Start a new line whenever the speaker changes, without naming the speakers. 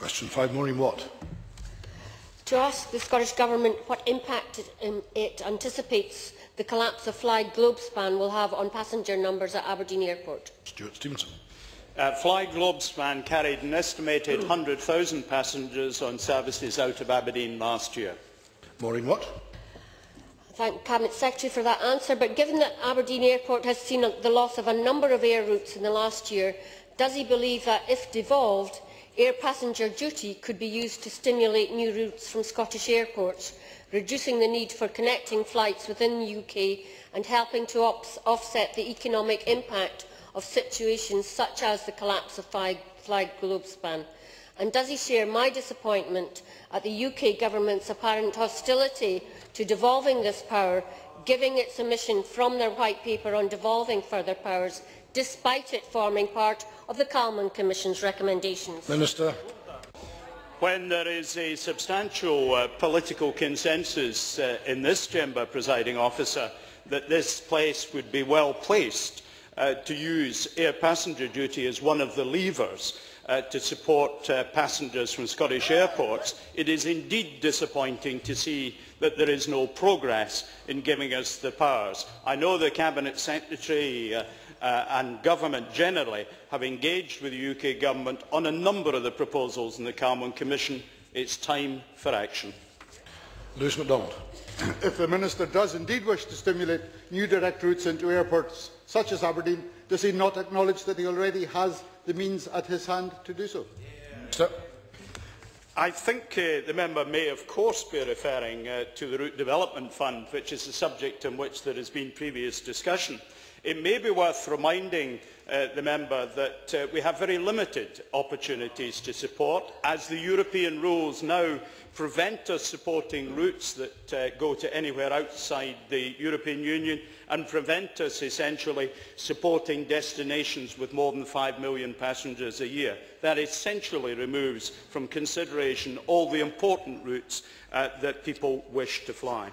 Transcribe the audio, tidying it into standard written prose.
Question 5, Maureen Watt.
To ask the Scottish Government what impact it anticipates the collapse of Fly Globespan will have on passenger numbers at Aberdeen Airport.
Stewart Stevenson.
Fly Globespan carried an estimated 100,000 passengers on services out of Aberdeen last year.
Maureen Watt.
I thank Cabinet Secretary for that answer, but given that Aberdeen Airport has seen the loss of a number of air routes in the last year, does he believe that, if devolved, air passenger duty could be used to stimulate new routes from Scottish airports, reducing the need for connecting flights within the UK and helping to offset the economic impact of situations such as the collapse of Fly Globespan? And does he share my disappointment at the UK Government's apparent hostility to devolving this power, giving its omission from their White Paper on devolving further powers, despite it forming part of the Calman Commission's recommendations?
Minister.
When there is a substantial political consensus in this chamber, Presiding Officer, that this place would be well placed to use air passenger duty as one of the levers to support passengers from Scottish airports, it is indeed disappointing to see that there is no progress in giving us the powers. I know the Cabinet Secretary and Government generally have engaged with the UK Government on a number of the proposals in the Calman Commission. It's time for action.
Lewis MacDonald.
If the Minister does indeed wish to stimulate new direct routes into airports such as Aberdeen, does he not acknowledge that he already has the means at his hand to do so?
Sir.
I think the member may of course be referring to the Route Development Fund, which is a subject on which there has been previous discussion. It may be worth reminding the member that we have very limited opportunities to support, as the European rules now prevent us supporting routes that go to anywhere outside the European Union and prevent us essentially supporting destinations with more than 5 million passengers a year. That essentially removes from consideration all the important routes that people wish to fly.